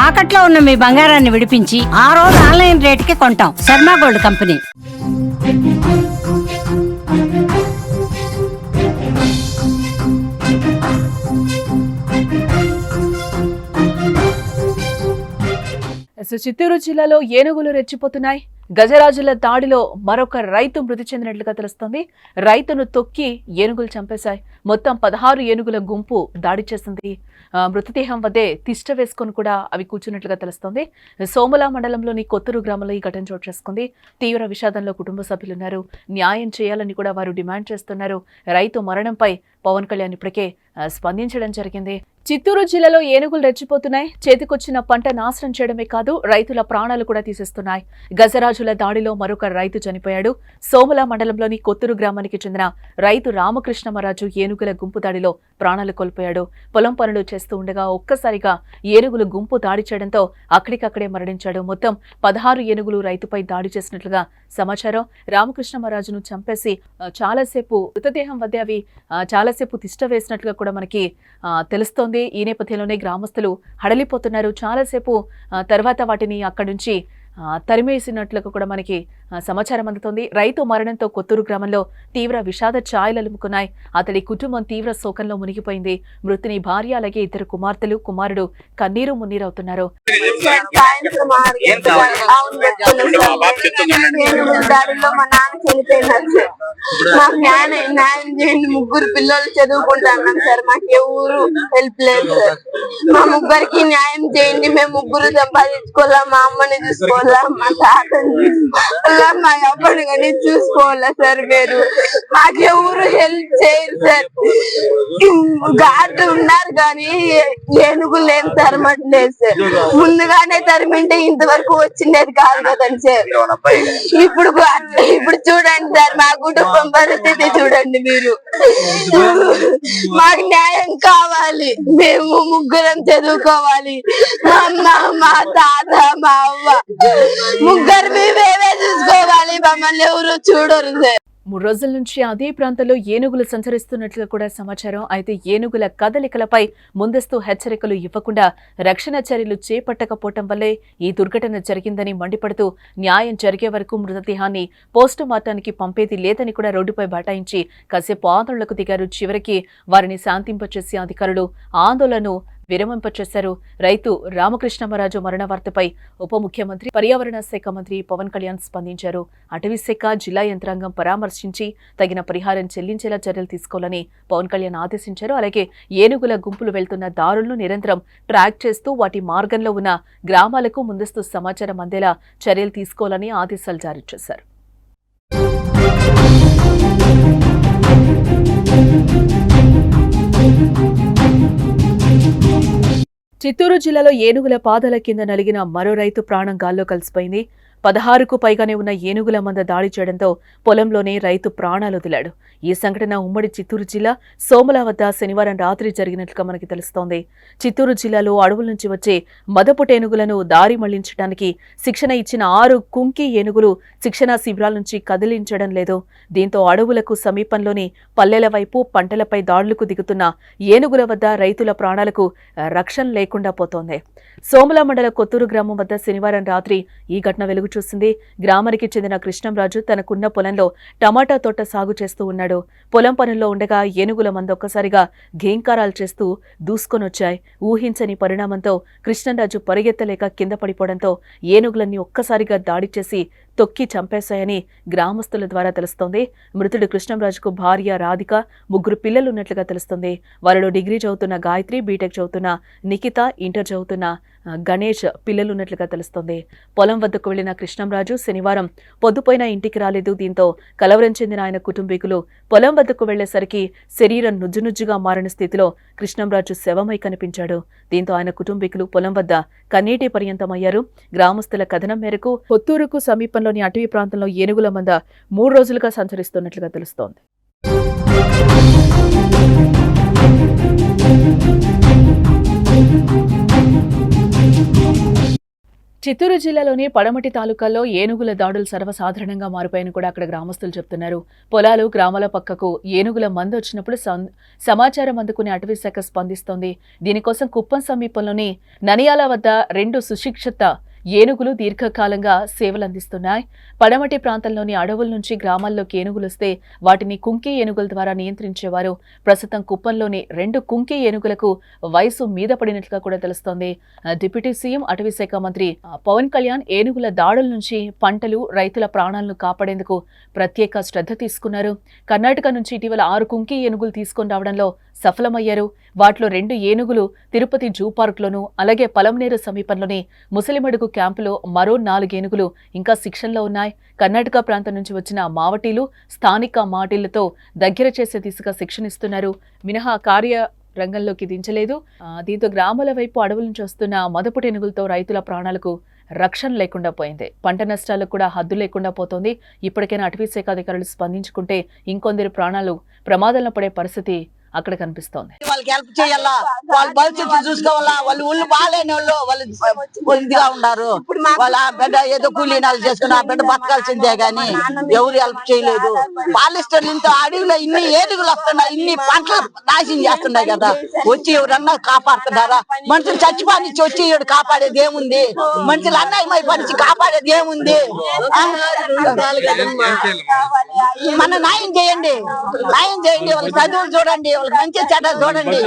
తాకట్లో ఉన్న మీ బంగారాన్ని విడిపించి ఆ రోజు ఆన్లైన్ రేటుకి కొంటాం. Sharma gold company. చిత్తూరు జిల్లాలో ఏనుగులు రెచ్చిపోతున్నాయి. గజరాజుల దాడిలో మరొక రైతు మృతి చెందినట్లుగా తెలుస్తోంది. రైతును తొక్కి ఏనుగులు చంపేశాయి. మొత్తం 16 ఏనుగుల గుంపు దాడి చేసింది. మృతదేహం వద్దే తిష్ట వేసుకొని కూడా అవి కూర్చున్నట్లుగా తెలుస్తోంది. సోమల మండలంలోని కొత్తూరు గ్రామంలో ఈ ఘటన చోటు చేసుకుంది. తీవ్ర విషాదంలో కుటుంబ సభ్యులున్నారు. న్యాయం చేయాలని కూడా వారు డిమాండ్ చేస్తున్నారు. రైతు మరణంపై పవన్ కళ్యాణ్ ఇప్పటికే స్పందించడం జరిగింది. చిత్తూరు జిల్లాలో ఏనుగులు రెచ్చిపోతున్నాయి. చేతికొచ్చిన పంట నాశనం చేయడమే కాదు, రైతుల ప్రాణాలు కూడా తీసేస్తున్నాయి. గజరాజుల దాడిలో మరొక రైతు చనిపోయాడు. సోమల మండలంలోని కొత్తూరు గ్రామానికి చెందిన రైతు రామకృష్ణమరాజు ఏనుగుల గుంపు దాడిలో ప్రాణాలు కోల్పోయాడు. పొలం పనులు చేస్తూ ఉండగా ఒక్కసారిగా ఏనుగులు గుంపు దాడి చేయడంతో అక్కడికక్కడే మరణించాడు. మొత్తం 16 ఏనుగులు రైతుపై దాడి చేసినట్లుగా సమాచారం. రామకృష్ణమరాజును చంపేసి చాలాసేపు మృతదేహం వద్ద అవి చాలాసేపు తిష్ట వేసినట్లుగా కూడా మనకి తెలుస్తోంది. ఈ నేపథ్యంలోనే గ్రామస్తులు హడలిపోతున్నారు. చాలాసేపు తర్వాత వాటిని అక్కడి నుంచి తరిమేసినట్లుగా కూడా మనకి సమాచారం అందుతోంది. రైతు మరణంతో కొత్తూరు గ్రామంలో తీవ్ర విషాద ఛాయలు అలుముకున్నాయి. అతడి కుటుంబం తీవ్ర శోకంలో మునిగిపోయింది. మృతుని భార్య అలాగే 2 కుమార్తెలు, కుమారుడు కన్నీరు మున్నీరవుతున్నారు. ముగ్గురు పిల్లలు చదువుకుంటున్నాం సార్. మాకు ఎవరు హెల్ప్ లేదు సార్. మా ముగ్గురికి న్యాయం చేయండి. మేము ముగ్గురు సంపాదించుకోవాలా, మా అమ్మని చూసుకోవాలా, మా తాతని చూసుకోవాలా, మా అమ్మని కానీ చూసుకోవాలా సార్. మీరు మాకు ఎవరు హెల్ప్ చేయరు సార్. గార్డు ఉన్నారు కానీ ఏనుగులు ఏం తరమట్లేదు సార్. ముందుగానే తరిమింటే ఇంతవరకు వచ్చిండేది కాదు కదండి సార్. ఇప్పుడు చూడండి సార్, మా కుటుంబం పరిస్థితి చూడండి మీరు. మాకు న్యాయం కావాలి. మేము ముగ్గురం చదువుకోవాలి. మా అమ్మ, మా తాత, మా అవ్వ ముగ్గురు మేమే చూసుకోవాలి. మమ్మల్ని ఎవరు చూడరు సార్. 3 రోజుల నుంచి అదే ప్రాంతంలో ఏనుగులు సంచరిస్తున్నట్లుగా కూడా సమాచారం. అయితే ఏనుగుల కదలికలపై ముందస్తు హెచ్చరికలు ఇవ్వకుండా రక్షణ చర్యలు చేపట్టకపోవటం వల్లే ఈ దుర్ఘటన జరిగిందని మండిపడుతూ న్యాయం జరిగే వరకు మృతదేహాన్ని పోస్టు మార్టానికి పంపేది లేదని కూడా రోడ్డుపై బైఠాయించి కాసేపు ఆందోళనకు దిగారు. చివరికి వారిని శాంతింపచేసి అధికారులు ఆందోళనను విరమింపచేశారు. రైతు రామకృష్ణమరాజు మరణ వార్తపై ఉప ముఖ్యమంత్రి, పర్యావరణ శాఖ మంత్రి పవన్ కళ్యాణ్ స్పందించారు. అటవీ శాఖ, జిల్లా యంత్రాంగం పరామర్శించి తగిన పరిహారం చెల్లించేలా చర్యలు తీసుకోవాలని పవన్ కళ్యాణ్ ఆదేశించారు. అలాగే ఏనుగుల గుంపులు వెళ్తున్న దారులను నిరంతరం ట్రాక్ చేస్తూ వాటి మార్గంలో ఉన్న గ్రామాలకు ముందస్తు సమాచారం అందేలా చర్యలు తీసుకోవాలని ఆదేశాలు జారీ చేశారు. చిత్తూరు జిల్లాలో ఏనుగుల పాదాల కింద నలిగిన మరో రైతు ప్రాణం గాల్లో కలిసిపోయింది. 16కు పైగానే ఉన్న ఏనుగుల మంద దాడి చేయడంతో పొలంలోనే రైతు ప్రాణాలు వదిలాడు. ఈ సంఘటన ఉమ్మడి చిత్తూరు జిల్లా సోమల వద్ద శనివారం రాత్రి జరిగినట్లుగా మనకి తెలుస్తోంది. చిత్తూరు జిల్లాలో అడవుల నుంచి వచ్చే మదపుటేనుగులను దారి మళ్లించడానికి శిక్షణ ఇచ్చిన 6 కుంకి ఏనుగులు శిక్షణా శిబిరాల నుంచి కదిలించడం లేదు. దీంతో అడవులకు సమీపంలోని పల్లెల వైపు పంటలపై దాడులకు దిగుతున్న ఏనుగుల వద్ద రైతుల ప్రాణాలకు రక్షణ లేకుండా పోతోంది. సోమల మండల కొత్తూరు గ్రామం వద్ద శనివారం రాత్రి ఈ ఘటన వెలుగు చూసింది. గ్రామానికి చెందిన కృష్ణంరాజు తనకున్న పొలంలో టమాటా తోట సాగు చేస్తూ ఉన్నాడు. పొలం పనుల్లో ఉండగా ఏనుగుల మంద ఒక్కసారిగా ఘేంకారాలు చేస్తూ దూసుకొనొచ్చాయి. ఊహించని పరిణామంతో కృష్ణంరాజు పరిగెత్తలేక కింద పడిపోవడంతో ఏనుగులన్నీ ఒక్కసారిగా దాడి చేసి తొక్కి చంపేశాయని గ్రామస్తుల ద్వారా తెలుస్తోంది. మృతుడు కృష్ణంరాజుకు భార్య రాధిక, 3 పిల్లలున్నట్లుగా తెలుస్తోంది. వారిలో డిగ్రీ చదువుతున్న గాయత్రి, బీటెక్ చదువుతున్న నిఖిత, ఇంటర్ చదువుతున్న గణేష్ పిల్లలున్నట్లుగా తెలుస్తోంది. పొలం వద్దకు వెళ్లిన కృష్ణంరాజు శనివారం పొద్దుపోయిన ఇంటికి రాలేదు. దీంతో కలవరం చెందిన ఆయన కుటుంబీకులు పొలం వద్దకు వెళ్లేసరికి శరీరం నుజ్జునుజ్జుగా మారిన స్థితిలో కృష్ణంరాజు శవమై కనిపించాడు. దీంతో ఆయన కుటుంబీకులు పొలం వద్ద కన్నీటి పర్యంతమయ్యారు. గ్రామస్తుల కథనం మేరకు కొత్తూరుకు సమీపంలోని అటవీ ప్రాంతంలో ఏనుగుల మంద 3 రోజులుగా సంచరిస్తున్నట్లుగా తెలుస్తోంది. చిత్తూరు జిల్లాలోని పడమటి తాలూకాల్లో ఏనుగుల దాడులు సర్వసాధారణంగా మారిపోయాయని కూడా అక్కడ గ్రామస్తులు చెప్తున్నారు. పొలాలు, గ్రామాల పక్కకు ఏనుగుల మంద వచ్చినప్పుడు సమాచారం అందుకునే అటవీ శాఖ స్పందిస్తోంది. దీనికోసం కుప్పం సమీపంలోని ననియాల వద్ద 2 సుశిక్షిత ఏనుగులు దీర్ఘకాలంగా సేవలందిస్తున్నాయి. పడమటి ప్రాంతంలోని అడవుల నుంచి గ్రామాల్లోకి ఏనుగులొస్తే వాటిని కుంకి ఏనుగుల ద్వారా నియంత్రించేవారు. ప్రస్తుతం కుప్పంలోని 2 కుంకి ఏనుగులకు వయసు మీద పడినట్లుగా కూడా తెలుస్తోంది. డిప్యూటీ సీఎం అటవీ శాఖ మంత్రి పవన్ కళ్యాణ్ ఏనుగుల దాడుల నుంచి పంటలు, రైతుల ప్రాణాలను కాపాడేందుకు ప్రత్యేక శ్రద్ధ తీసుకున్నారు. కర్ణాటక నుంచి ఇటీవల 6 కుంకి ఏనుగులు తీసుకొని రావడంలో సఫలమయ్యారు. వాటిలో 2 ఏనుగులు తిరుపతి జూ పార్కులోనూ, అలాగే పలమనేరు సమీపంలోని ముసలిమడుగు క్యాంపులో మరో 4 ఏనుగులు ఇంకా శిక్షణలో ఉన్నాయి. కర్ణాటక ప్రాంతం నుంచి వచ్చిన మావటీలు స్థానిక మాటీలతో దగ్గర చేసే దిశగా శిక్షణ ఇస్తున్నారు. మినహా రంగంలోకి దించలేదు. దీంతో గ్రామాల వైపు అడవుల నుంచి వస్తున్న మదపుటి ఏనుగులతో రైతుల ప్రాణాలకు రక్షణ లేకుండా పోయింది. పంట నష్టాలకు కూడా హద్దు లేకుండా పోతోంది. ఇప్పటికైనా అటవీ శాఖ అధికారులు స్పందించుకుంటే ఇంకొందరి ప్రాణాలు ప్రమాదంలో పడే పరిస్థితి అక్కడ కనిపిస్తోంది. వాళ్ళకి హెల్ప్ చేయాలా, వాళ్ళ భవిష్యత్తు చూసుకోవాలా. వాళ్ళు ఊళ్ళు బాగాలేని వాళ్ళు ఇదిగా ఉన్నారు. వాళ్ళ బిడ్డ ఏదో కూలీనాలు చేసుకుని ఆ బిడ్డ బతకాల్సిందే గాని ఎవరు హెల్ప్ చేయలేదు. పాలిస్టర్లు ఇంత అడవిలో ఇన్ని ఏనుగులు వస్తున్నాయి, ఇన్ని పంటలు నాశనం చేస్తున్నాయి కదా. వచ్చి ఎవరన్నా కాపాడుతున్నారా? మనుషులు చచ్చిపోనిచ్చి వచ్చి ఎవరు కాపాడేది ఏముంది? మనుషులు అన్నయ్యమై పరిచి కాపాడేది ఏముంది? మన న్యాయం చేయండి, న్యాయం చేయండి. వాళ్ళ చదువులు చూడండి, వాళ్ళకి మంచి చెడ్డ చూడండి.